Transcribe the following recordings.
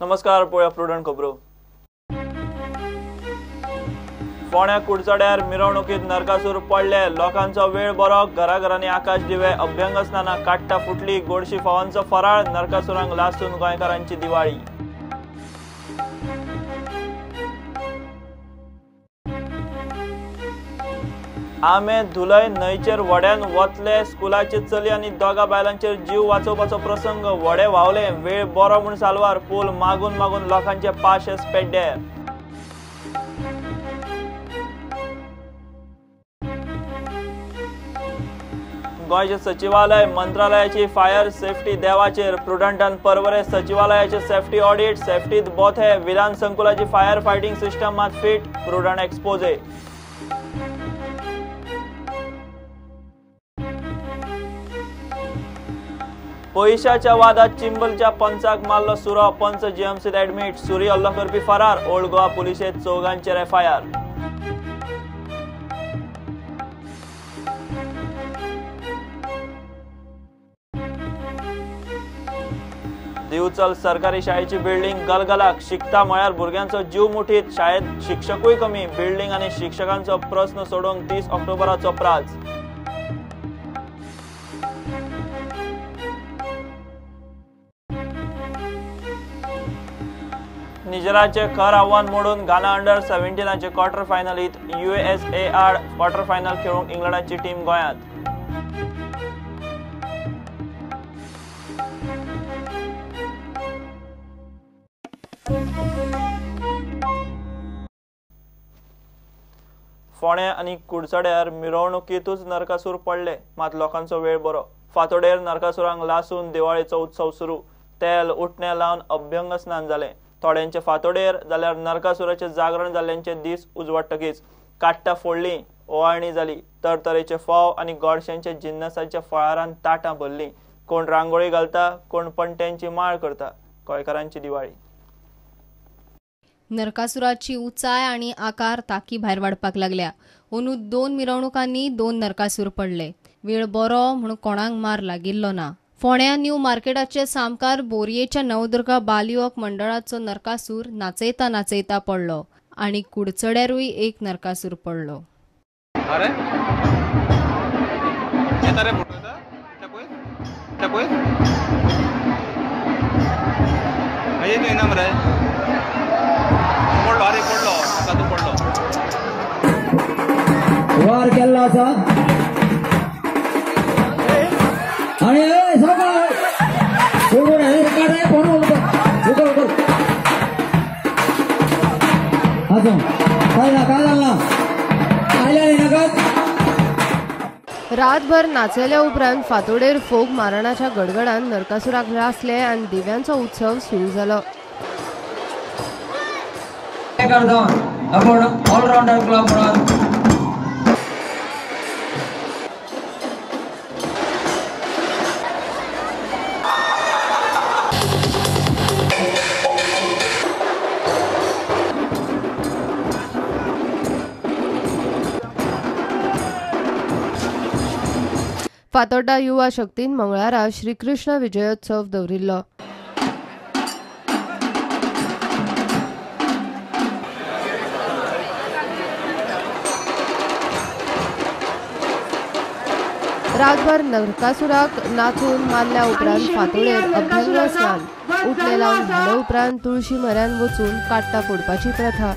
नमस्कार, पळया प्रुडंट खबरो. फोण्या कुडचड्यार मिरवणुकीत नरकासूर पडले. लोकांचो वेळ बरो. घराघरांनी आकाश दिवे. अभ्यंग स्नाना काट्टा फुटली. गोडशी फावांचो फराळ. नरकासुरांक लासून गोंयकारांची दिवाळी. आमे धुलय न्हंयचेर व्हड्यान वतले. स्कुलाची चली आनी दोगा बायलांचेर जीव वाचोवपाचो प्रसंग. व्हडे व्हांवले. वेळ बरो म्हूण सालवार. पूल मागून मागून लोकांचे पाशेस पेड्डे. गोंयचे सचिवालय मंत्रालयाची फायर सेफ्टी देवाचेर. प्रुडंटान परवरे सचिवालयाचे सेफ्टी ऑडिट. सेफ्टीत बोथे. विधान संकुलाची फायर फायटिंग सिस्टम मात फिट. प्रुडंट एक्सपोजे. पयशाच्या वादात चिंबलच्या पंचाक मारलो सुरो. पंच जीएमसीत एडमिट. सुरी हल्लो करपी फरार. ओल्ड गोवा पुलिशेत 4 एफआयआर. दिवचल सरकारी शाळेची बिल्डिंग गलगलाक. शिकता म्हळ्यार भुरग्यांचो जीव मुठीत. शाळेत शिक्षकूय कमी. बिल्डिंग आनी शिक्षकांचो प्रस्न सोडोवंक 30 ऑक्टोबराचो प्राझ. निजराचे खर आव्हान मोडून घाना अंडर-17चे क्वार्टर फायनलीत. USA आड क्वार्टर फायनल खेळूंक इंग्लंडाची टीम गोंयांत. फोण्या आनी कुडचड्यार मिरवणुकीतूच नरकासूर पडले. मात लोकांचो वेळ बरो. फातोडेर नरकासुरांक लासून दिवाळीचो उत्सव सुरू. तेल उठणे लावन अभ्यंग स्नान जालें. थोड्यांचे फातोडेर जाल्यार नरकासुराचे जागरण जाल्ल्यांचे दीस उजवाडटकीच काट्टा फोडलीं. ओवाळणी जाली. तरेतरेचे फोव आनी गोडशांचे जिन्नसाच्या फळारान ताटां भरलीं. कोण रांगोळी घालता, कोण पणट्यांची माळ करता. गोंयकारांची दिवाळी. नरकासुराची उंचाय आनी आकार ताकी भायर वाडपाक लागल्या. अंदू 2 मिरवणुकांनी 2 नरकासूर पडले. वेळ बरो म्हूण कोणाक मार लागिल्लो ना. फोण्या न्यू मार्केटाचे सामकार बोरयेच्या नवदुर्गा बालयुवक मंडळाचो नरकासूर नाचयता नाचयता पडलो आनी कुडचड्यारूय एक नरकासूर पडलो. वार केल्लो आसा आणि रातभर नाचयल्या उपरांत फातोडेर फोग मारणाच्या गडगडान नरकासुराक लासले आनी दिव्यांचो उत्सव सुरू जालो. ऑलराउंडर क्लब म्हणून फातोड्डा युवा शक्तीन मंगळारा श्रीकृष्ण विजयोत्सव दवरिल्लो. रातभर नरकासुराक नाचून मारल्या उपरांत फातोडेर अभ्यंग स्नान. उठणे लावन झाले उपरांत तुळशी म्हऱ्यान वचून काट्टा फोडपाची प्रथा.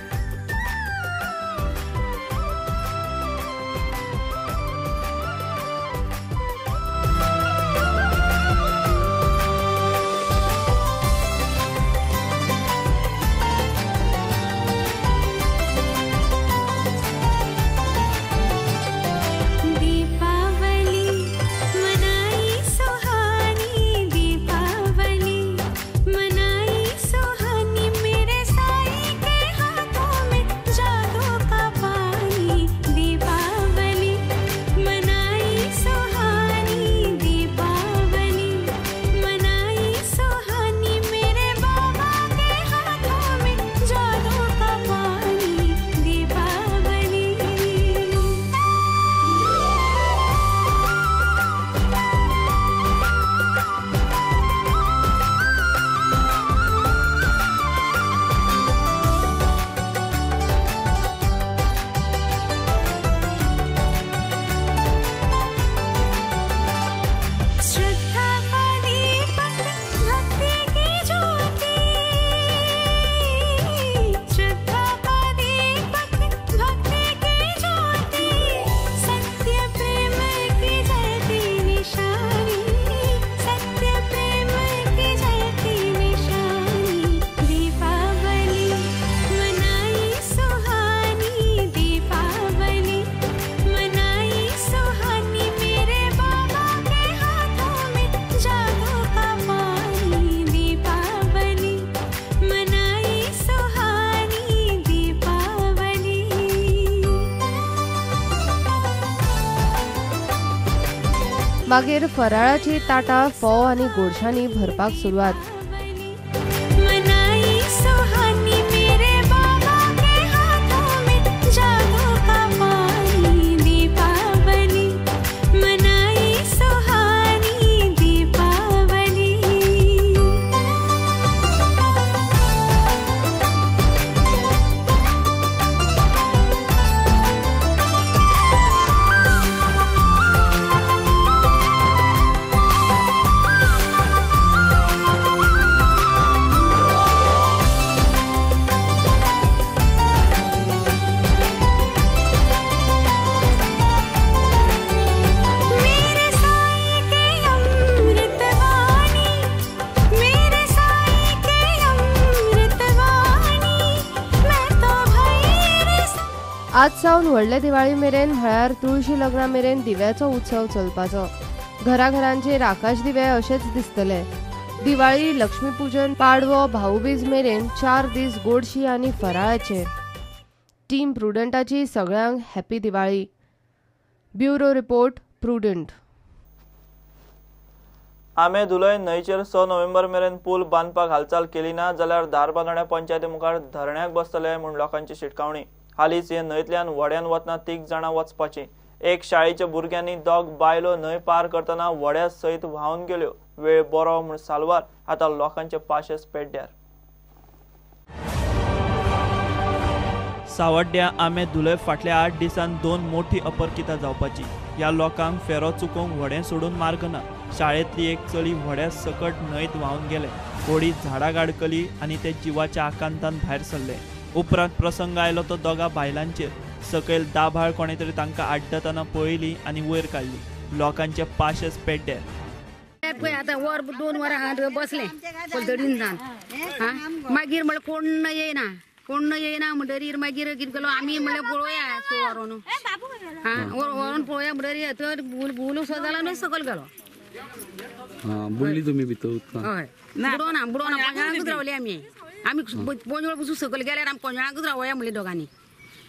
मागीर फराळाची ताटां फोव आनी गोडशांनी भरपाक सुरवात. आज सावन व्हडले दिवाळी मेरेन म्हळ्यार तुळशी लग्ना मेरेन दिव्याचो उत्सव चलपाचो. घराघरांचेर आकाश दिवे अशेच दिसतले. दिवाळी, लक्ष्मी पूजन, पाडवो, भाऊबीज मेरेन 4 दीस गोडशी आनी फराळाचे. टीम प्रुडंटाची सगळ्यांक happy Diwali. Bureau report, prudent. आमे धुलय न्हंयचेर 6 नोव्हेंबर मेरेन पूल बांदपाक हालचाल केली ना जाल्यार धारबांदोड्या पंचायती मुखार धरण्याक बसतले म्हूण लोकांची शिटकावणी. हालींच हे न्हंयतल्यान व्हड्यान वतना 3 जाणां वचपाची. एक शाळेच्या भुरग्यांनी 2 बायलो न्हंय पार करतना व्हड्या सयत व्हांवन गेल्यो. वेळ बरो म्हूण साल्वार आतां लोकांचे पाशेस पेड्ड्यार. सावड्ड्या आमे धुलय फाटल्या 8 दिसांत 2 मोठी अपरकितां जावपाची. ह्या लोकांक फेरो चुकोवंक व्हडें सोडून मार्ग ना. शाळेंतली एक चली व्हड्या सकट न्हंयत व्हांवन गेले. थोडी झाडां गाडकली आनी ते जिवाच्या आकांतान भायर सरले. उपरांत प्रसंग आयलो तो 2 बायलांचेर. सकयल दाभाळ कोणे तरी तांकां आड्डतना पळयली आनी वयर काडली. लोकांचे पाशेस पेड्ड्यार. आतां वर 2 वरां बसले पलतडीन जावन मागीर म्हळ्यार कोण येना म्हणटरीर मागीर कितें केलो आमी म्हळ्यार पळोवया व्हरून व्हरून पळोवया म्हणटरीर तर बुल सो जाला न्हय सकयल गेलो. बुडली तुमी भितर? हय बुडोना पोंजळांकूच रावली आमी पोंजळ पसून सकयल गेल्यार आमी पोंजळांकूच रावया म्हणली दोगांनी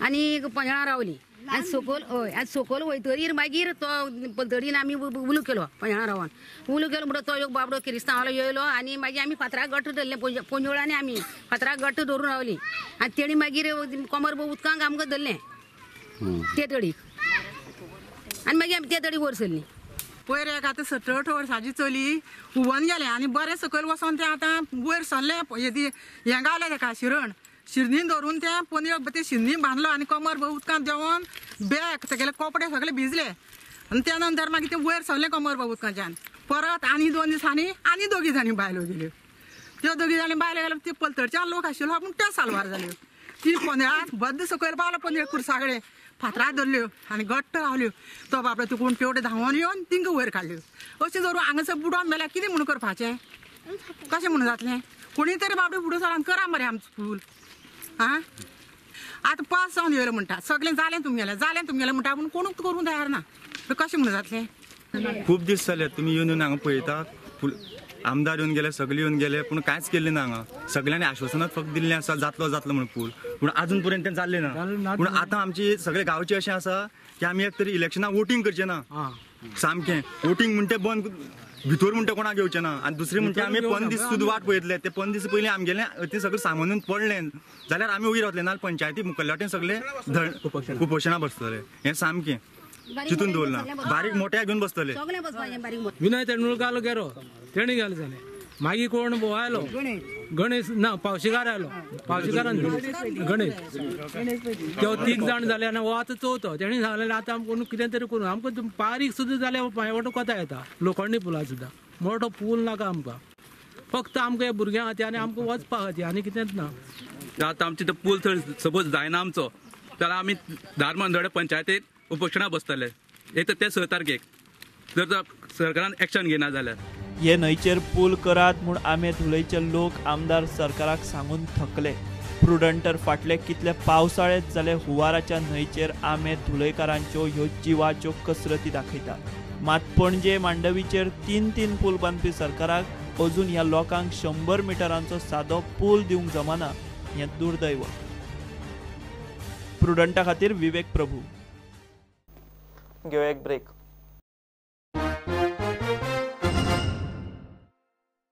आनी पोंजळां रावली. आनी सकयल आनी सकयल वयतरीर मागीर तो पलतडीन आमी उलो केलो पोंजळां रावन. उलो केलो म्हणटच तो एक बाबडो किरिस्तांवालो येयलो आनी मागीर आमी फातराक गट्ट धरले पोंजळांनी आमी फातराक गट्ट धरून रावली. आनी तेणी मागीर कोमर उदकांक आमकां धरलें ते तडीक आनी मागीर आमी ते तडीक वयर सरलीं. पयर एक आतां 17-18 वर्साची चली हुवन गेले आनी बरें सकयल वचोन ते आतां वयर सरले हें गावलें ताका शिरणीन धरून ते पनीर ते शिरणीन बांदलो आनी कमर उदकांत देंवन बॅग तेगेले कपडे सगळे भिजले आनी त्या नंतर मागीर ते वयर सरले कमर उदकांच्यान. परत आनी 2 दिसांनी आनी 2 जाणी बायलो गेल्यो. त्यो 2 जाणी बायलो गेल्यो ते पलतडच्यान लोक आशिल्लो पूण त्यो सालवार जाल्यो. ती पोंदळांत बद्द सकयल पावलो पनीर कुरसागळे फातराक धरल्यो आनी घट्ट रावल्यो. तो बाबडो त्यो कोण पेवटे धांवन येवन तिंका वयर काडल्यो. अशें धरून हांगासर बुडोन मेल्यार कितें म्हणून करपाचें? कशें म्हणून जातलें? कोणी तरी बाबडे फुडें सरान करा मरे आमचो पूल. आतां पास जावन येयलो म्हणटा सगळें जालें तुमगेलें म्हणटा पूण कोणूच करूंक तयार ना. कशें म्हणून जातलें? खूब दीस जाले तुमी येवन हांगा पळयता. आमदार येवन गेले, सगळे येवन गेले पूण कांयच केल्लें ना. हांगा सगळ्यांनी आश्वासनां फक्त दिल्लें आसा जातलो म्हणून पूल, पूण आजून पर्यंत तें जाल्लें ना. पूण आतां आमची सगळे गांवचे अशें आसा की आमी एक तरी इलेक्शनाक वोटींग करचें ना. सामकें वोटींग म्हणटा बंद भितर म्हणटा कोणाक घेवचें ना. आनी दुसरें म्हणटा आमी 15 दीस सुद्दां वाट पळयतले. ते 15 दीस पयलीं आमगेलें तें सगळें सामानून पडलें जाल्यार आमी वयर रावतले ना. पंचायती मुखेल्या वाटेन सगळे कुपोशणां बसतले. हें सामकें चिंतून दवरना. बारीक मोठ्या घेवन बसतले. विनय तेंडुलकार गेलो तेणी गेले जालें. मागीर कोण आयलो गणेश ना पावशीकार आयलो. पावशीकारान गणेश ते 3 जाण जाले आनी हो आतां चवथो. तेणी सांगलें आतां आमकां कितें तरी करूं. आमकां बारीक सुद्दां जाल्यार फायवटो कोता येता. लोखंडी पुला सुद्दां मोठो पूल नाका आमकां. फक्त आमकां हे भुरग्यां खातीर आनी आमकां वचपा खातीर आनी कितेंच ना. आतां आमचे तो पूल थंय सपोज जायना आमचो जाल्यार आमी धारबांदोड्या पंचायतीत उपोशणां बसतले. एक तर ते 6 तारखेक जर सरकारान एक्शन घेना जाल्यार. हे न्हंयचेर पूल करात म्हूण आमे धुलयचे लोक आमदार सरकाराक सांगून थकले. प्रुडंटर फाटले कितले पावसाळेच जाले हुंवाराच्या न्हंयचेर आमे धुलयकारांच्यो ह्यो जिवाच्यो कसरती दाखयता. मात पणजे मांडवीचेर 3 पूल बांदपी सरकाराक अजून ह्या लोकांक 100 मिटरांचो सादो पूल दिवंक जमना. हें दुर्दैव. प्रुडंटा खातीर विवेक प्रभू. घेऊ एक ब्रेक.